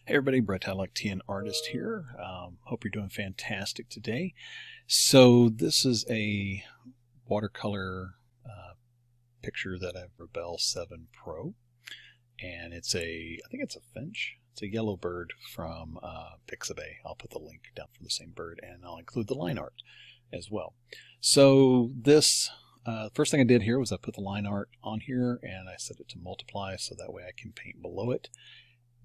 Hey everybody, Brett Tadlock, TN Artist here. Hope you're doing fantastic today. So this is a watercolor picture that I have Rebelle 7 Pro, and I think it's a finch. It's a yellow bird from Pixabay. I'll put the link down for the same bird, and I'll include the line art as well. So this first thing I did here was I put the line art on here, and I set it to multiply so that way I can paint below it.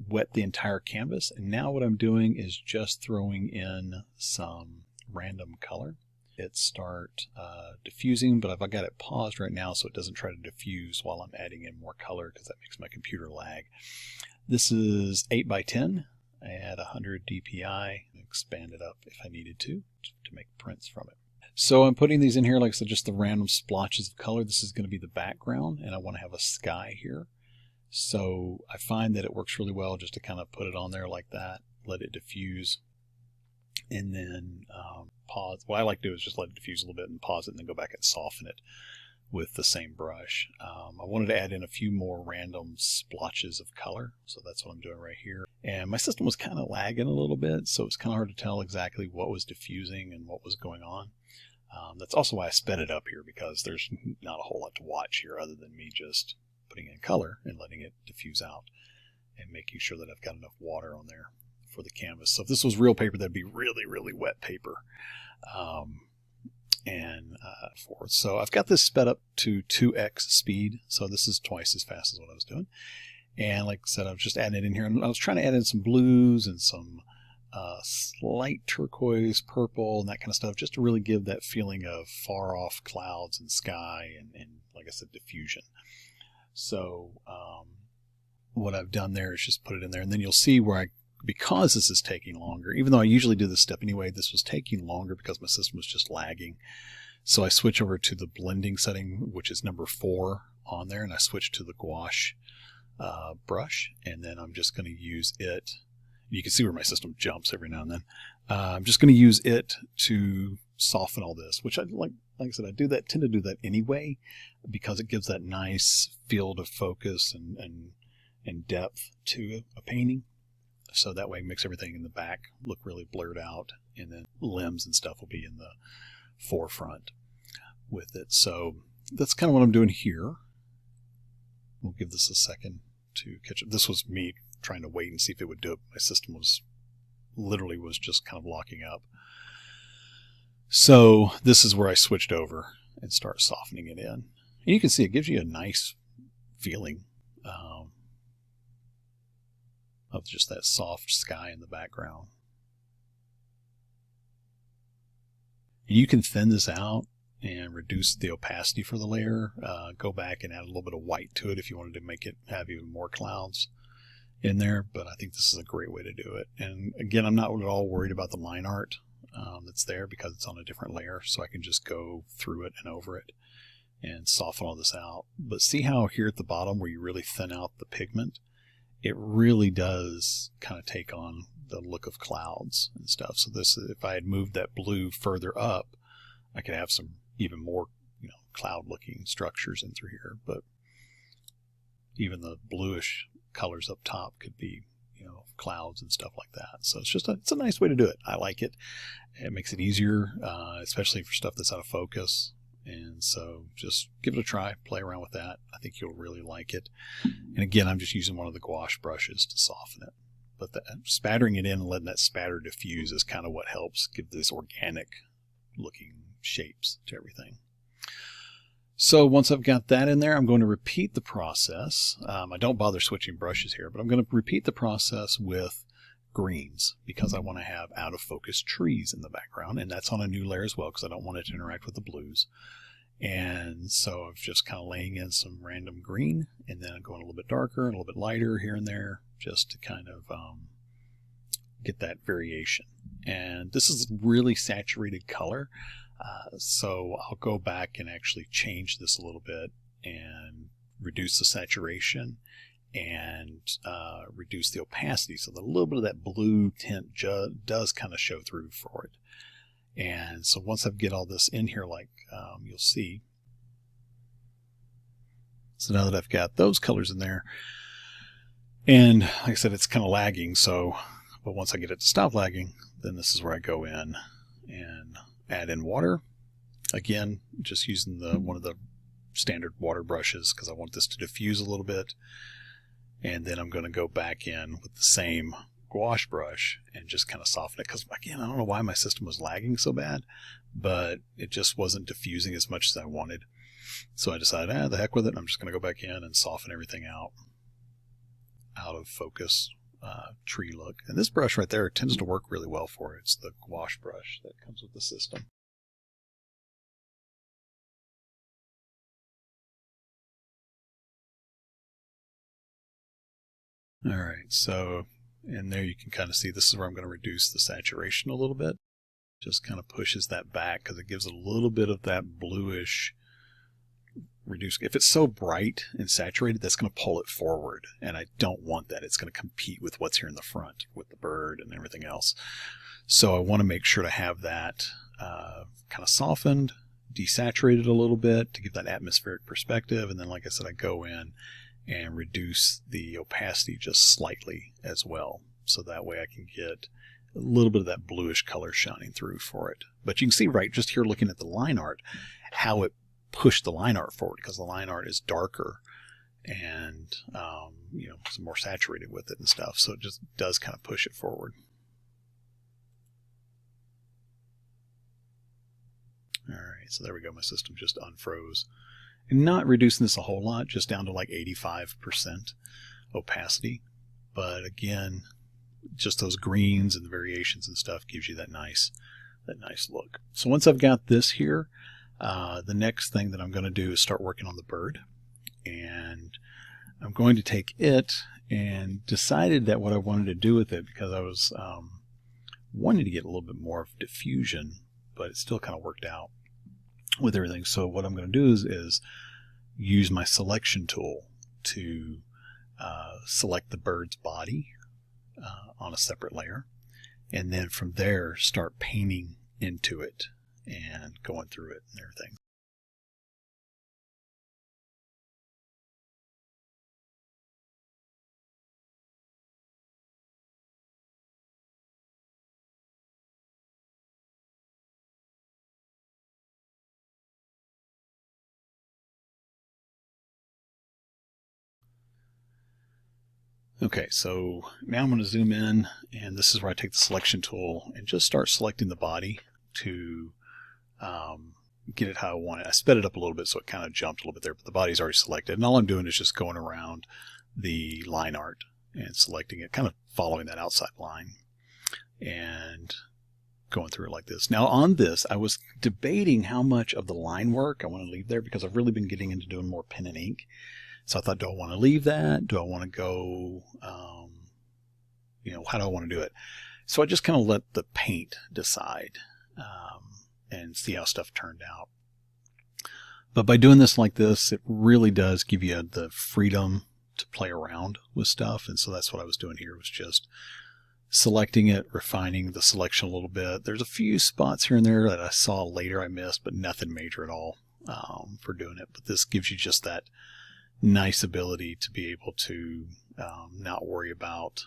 Wet the entire canvas, and now what I'm doing is just throwing in some random color. It start diffusing, but I've got it paused right now so it doesn't try to diffuse while I'm adding in more color because that makes my computer lag. This is 8 by 10. I add 100 dpi, expand it up if I needed to make prints from it. So I'm putting these in here, like I said, just the random splotches of color. This is going to be the background, and I want to have a sky here. So I find that it works really well just to kind of put it on there like that, let it diffuse, and then pause. What I like to do is just let it diffuse a little bit and pause it and then go back and soften it with the same brush. I wanted to add in a few more random splotches of color, so that's what I'm doing right here. And my system was kind of lagging a little bit, so it's kind of hard to tell exactly what was diffusing and what was going on. That's also why I sped it up here, because there's not a whole lot to watch here other than me just putting in color and letting it diffuse out and making sure that I've got enough water on there for the canvas. So if this was real paper, that'd be really, really wet paper. So I've got this sped up to 2x speed. So this is twice as fast as what I was doing. And like I said, I was just adding it in here. And I was trying to add in some blues and some slight turquoise, purple, and that kind of stuff, just to really give that feeling of far off clouds and sky and like I said, diffusion. So what I've done there is just put it in there, and then you'll see where because this is taking longer, even though I usually do this step anyway, this was taking longer because my system was just lagging. So I switch over to the blending setting, which is number 4 on there, and I switch to the gouache brush, and then I'm just going to use it. You can see where my system jumps every now and then. I'm just going to use it to soften all this, which like I said, I tend to do that anyway, because it gives that nice field of focus and depth to a painting. So that way it makes everything in the back look really blurred out, and then limbs and stuff will be in the forefront with it. So that's kind of what I'm doing here. We'll give this a second to catch up. This was me trying to wait and see if it would do it. My system was just kind of locking up. So this is where I switched over and start softening it in. And you can see it gives you a nice feeling of just that soft sky in the background. And you can thin this out and reduce the opacity for the layer. Go back and add a little bit of white to it if you wanted to make it have even more clouds in there. But I think this is a great way to do it. And again, I'm not at all worried about the line art that's there, because it's on a different layer, so I can just go through it and over it and soften all this out. But see how here at the bottom where you really thin out the pigment, it really does kind of take on the look of clouds and stuff. So this, if I had moved that blue further up, I could have some even more, cloud looking structures in through here. But even the bluish colors up top could be, clouds and stuff like that. So it's a nice way to do it. I like it. It makes it easier, especially for stuff that's out of focus. And so just give it a try, play around with that. I think you'll really like it. And again, I'm just using one of the gouache brushes to soften it. But spattering it in and letting that spatter diffuse is kind of what helps give this organic looking shapes to everything. So once I've got that in there, I'm going to repeat the process. I don't bother switching brushes here, but I'm going to repeat the process with greens, because I want to have out of focus trees in the background, and that's on a new layer as well because I don't want it to interact with the blues. And so I'm just kind of laying in some random green, and then I'm going a little bit darker and a little bit lighter here and there, just to kind of get that variation. And this is really saturated color, so I'll go back and actually change this a little bit and reduce the saturation and reduce the opacity, so that a little bit of that blue tint does kind of show through for it. And so once I get all this in here, like you'll see, so now that I've got those colors in there, And like I said, it's kind of lagging. So, but once I get it to stop lagging, then this is where I go in and add in water. Again, just using one of the standard water brushes because I want this to diffuse a little bit. And then I'm going to go back in with the same gouache brush and just kind of soften it. Because again, I don't know why my system was lagging so bad, but it just wasn't diffusing as much as I wanted. So I decided, the heck with it. I'm just going to go back in and soften everything out of focus tree look. And this brush right there tends to work really well for it. It's the gouache brush that comes with the system. All right, so and there you can kind of see this is where I'm going to reduce the saturation a little bit. Just kind of pushes that back because it gives a little bit of that bluish reduce. If it's so bright and saturated, that's going to pull it forward, and I don't want that. It's going to compete with what's here in the front with the bird and everything else. So I want to make sure to have that kind of softened, desaturated a little bit to give that atmospheric perspective. And then, like I said, I go in and reduce the opacity just slightly as well. So that way I can get a little bit of that bluish color shining through for it. But you can see right just here looking at the line art, how it pushed the line art forward because the line art is darker and, it's more saturated with it and stuff. So it just does kind of push it forward. All right, so there we go. My system just unfroze. And not reducing this a whole lot, just down to like 85% opacity. But again, just those greens and the variations and stuff gives you that nice look. So once I've got this here, the next thing that I'm going to do is start working on the bird. And I'm going to take it and decided that what I wanted to do with it, because I was wanting to get a little bit more of diffusion, but it still kind of worked out with everything. So what I'm going to do is use my selection tool to select the bird's body on a separate layer, and then from there start painting into it and going through it and everything. Okay, so now I'm going to zoom in, and this is where I take the selection tool and just start selecting the body to get it how I want it. I sped it up a little bit so it kind of jumped a little bit there, but the body's already selected. And all I'm doing is just going around the line art and selecting it, kind of following that outside line and going through it like this. Now on this, I was debating how much of the line work I want to leave there because I've really been getting into doing more pen and ink. So I thought, do I want to leave that? Do I want to go, how do I want to do it? So I just kind of let the paint decide and see how stuff turned out. But by doing this like this, it really does give you the freedom to play around with stuff. And so that's what I was doing here, was just selecting it, refining the selection a little bit. There's a few spots here and there that I saw later I missed, but nothing major at all for doing it. But this gives you just that nice ability to be able to not worry about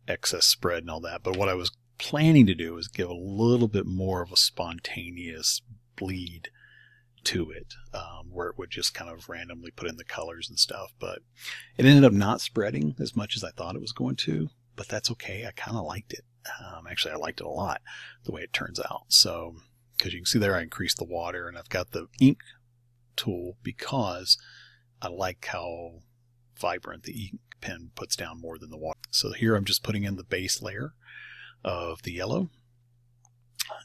excess spread and all that. But what I was planning to do is give a little bit more of a spontaneous bleed to it, where it would just kind of randomly put in the colors and stuff. But it ended up not spreading as much as I thought it was going to, but that's okay. I kind of liked it. Actually, I liked it a lot, the way it turns out. So, because you can see there, I increased the water, and I've got the ink tool because I like how vibrant the ink pen puts down more than the water. So here I'm just putting in the base layer of the yellow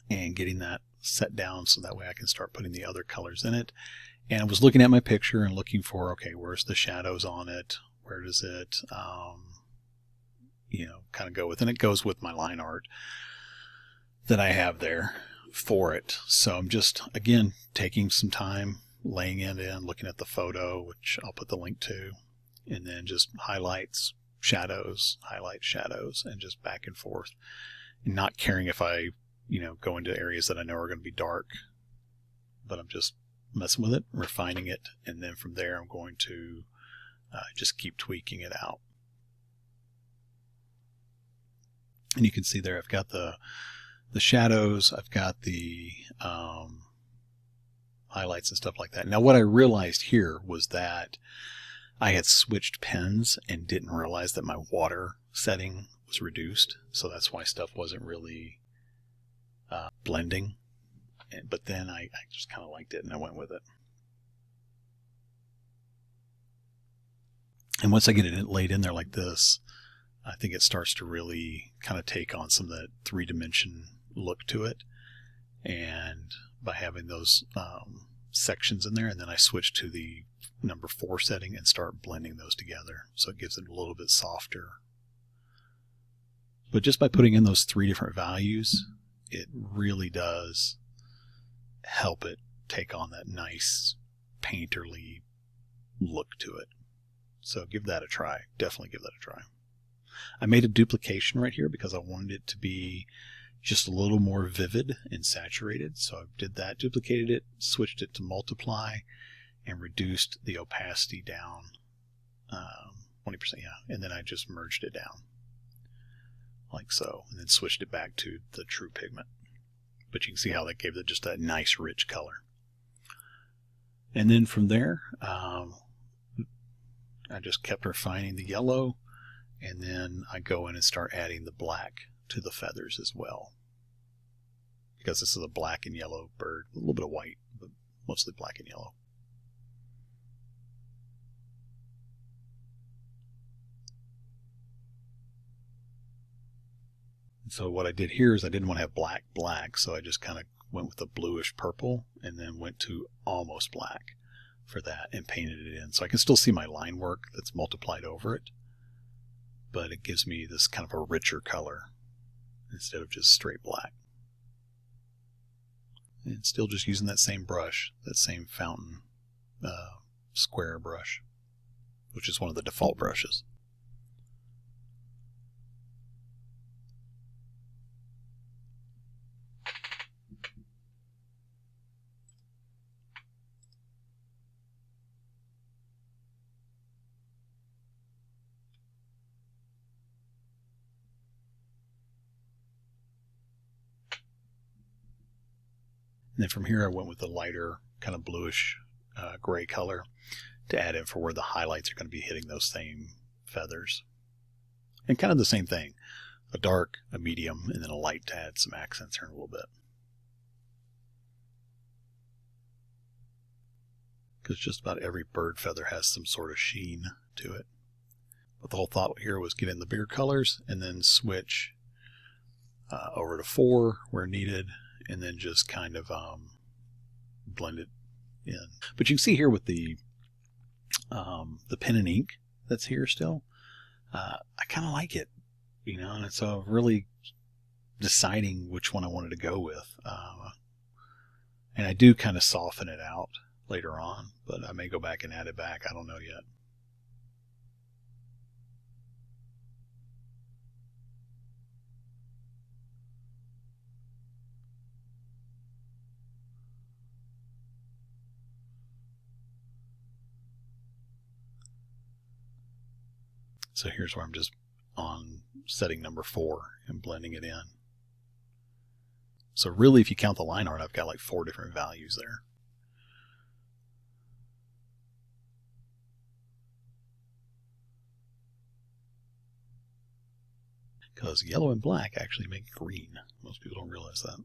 and getting that set down so that way I can start putting the other colors in it. And I was looking at my picture and looking for, okay, where's the shadows on it? Where does it, kind of go with? And it goes with my line art that I have there for it. So I'm just, again, taking some time, laying it in, looking at the photo, which I'll put the link to, and then just highlights, shadows, highlight, shadows, and just back and forth. And not caring if I, go into areas that I know are going to be dark, but I'm just messing with it, refining it, and then from there I'm going to just keep tweaking it out. And you can see there I've got the shadows, I've got the highlights and stuff like that. Now what I realized here was that I had switched pens and didn't realize that my water setting was reduced, so that's why stuff wasn't really blending. But then I just kind of liked it and I went with it. And once I get it laid in there like this, I think it starts to really kind of take on some of that three-dimension look to it. And by having those sections in there, and then I switch to the number 4 setting and start blending those together, so it gives it a little bit softer. But just by putting in those 3 different values, it really does help it take on that nice painterly look to it. So give that a try. Definitely give that a try. I made a duplication right here because I wanted it to be just a little more vivid and saturated. So I did that, duplicated it, switched it to multiply, and reduced the opacity down 20%, yeah. And then I just merged it down like so, and then switched it back to the true pigment. But you can see how that gave it just that nice rich color. And then from there, I just kept refining the yellow, and then I go in and start adding the black to the feathers as well. Because this is a black and yellow bird, a little bit of white, but mostly black and yellow. And so what I did here is I didn't want to have black, so I just kind of went with a bluish purple and then went to almost black for that and painted it in. So I can still see my line work that's multiplied over it, but it gives me this kind of a richer color instead of just straight black. And still just using that same brush, that same fountain square brush, which is one of the default brushes. And then from here I went with the lighter kind of bluish gray color to add in for where the highlights are going to be hitting those same feathers. And kind of the same thing, a dark, a medium, and then a light to add some accents here in a little bit. Because just about every bird feather has some sort of sheen to it. But the whole thought here was get in the bigger colors and then switch over to 4 where needed, and then just kind of blend it in. But you can see here with the pen and ink that's here still, I kind of like it, you know, and so really deciding which one I wanted to go with. And I do kind of soften it out later on, but I may go back and add it back. I don't know yet. So here's where I'm just on setting number 4 and blending it in. So really, if you count the line art, I've got like 4 different values there. Because yellow and black actually make green. Most people don't realize that.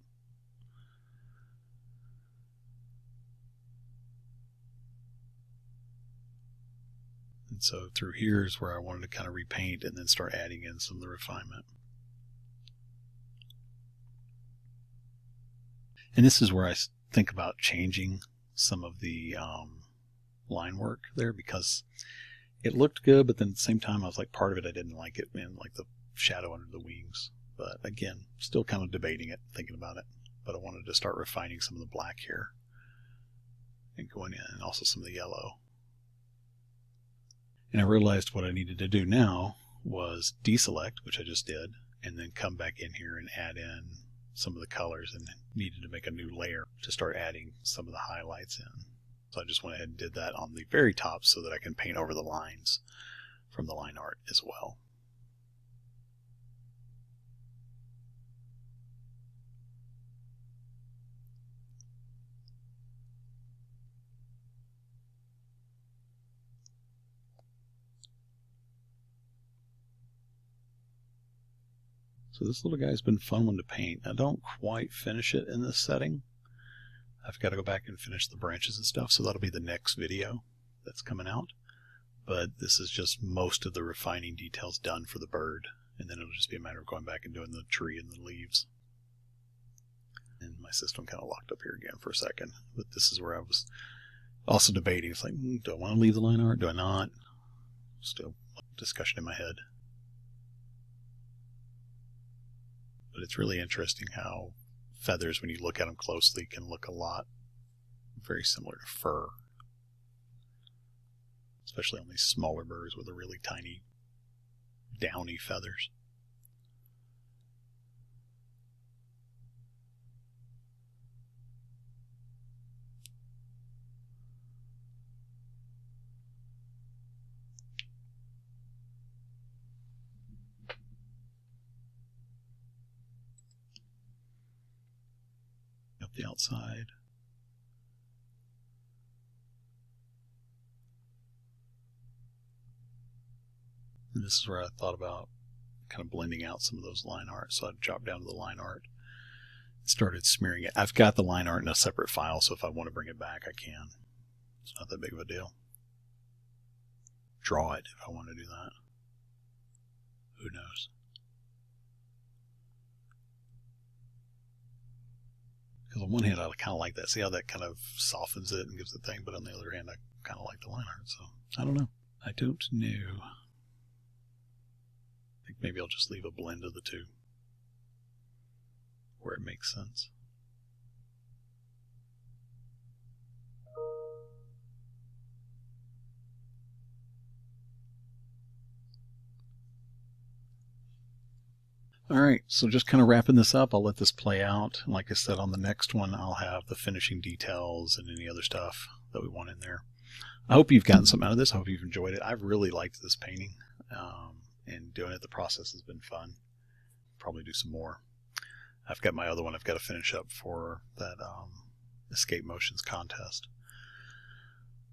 And so through here is where I wanted to kind of repaint and then start adding in some of the refinement. And this is where I think about changing some of the line work there, because it looked good, but then at the same time I was like, part of it I didn't like it, and like the shadow under the wings. But again, still kind of debating it, thinking about it. But I wanted to start refining some of the black here and going in, and also some of the yellow. And I realized what I needed to do now was deselect, which I just did, and then come back in here and add in some of the colors, and needed to make a new layer to start adding some of the highlights in. So I just went ahead and did that on the very top so that I can paint over the lines from the line art as well. So this little guy's been a fun one to paint. I don't quite finish it in this setting. I've got to go back and finish the branches and stuff, so that'll be the next video that's coming out. But this is just most of the refining details done for the bird, and then it'll just be a matter of going back and doing the tree and the leaves. And my system kind of locked up here again for a second, but this is where I was also debating. It's like, do I want to leave the line art? Do I not? Still discussion in my head. But it's really interesting how feathers, when you look at them closely, can look a lot very similar to fur. Especially on these smaller birds with the really tiny, downy feathers. Up the outside. And this is where I thought about kind of blending out some of those line art. So I dropped down to the line art and started smearing it. I've got the line art in a separate file, so if I want to bring it back, I can. It's not that big of a deal. Draw it if I want to do that. Who knows? Because on one hand, I kind of like that. See how that kind of softens it and gives the thing, but on the other hand, I kind of like the line art. So I don't know. I don't know. I think maybe I'll just leave a blend of the two where it makes sense. All right, so just kind of wrapping this up, I'll let this play out. And like I said, on the next one, I'll have the finishing details and any other stuff that we want in there. I hope you've gotten something out of this. I hope you've enjoyed it. I've really liked this painting, and doing it. The process has been fun. Probably do some more. I've got my other one I've got to finish up for that Escape Motions contest.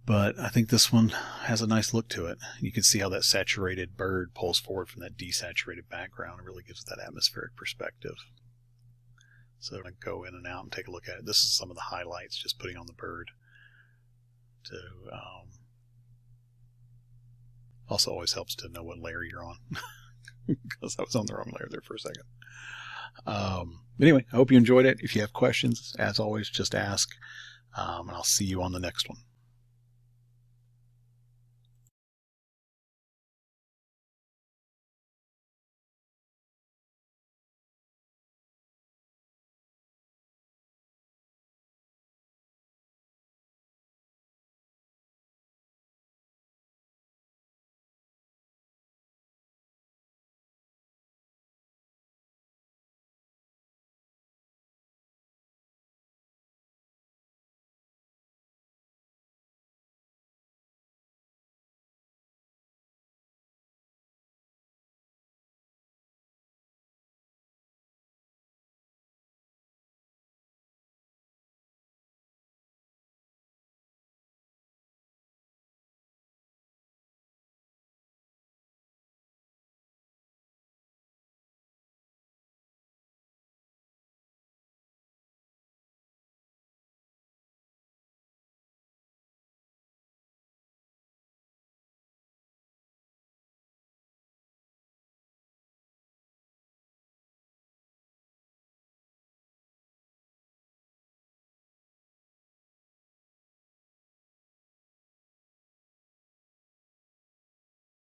But I think this one has a nice look to it. You can see how that saturated bird pulls forward from that desaturated background. It really gives it that atmospheric perspective. So I'm going to go in and out and take a look at it. This is some of the highlights, just putting on the bird. To also always helps to know what layer you're on, because I was on the wrong layer there for a second. Anyway, I hope you enjoyed it. If you have questions, as always, just ask, and I'll see you on the next one.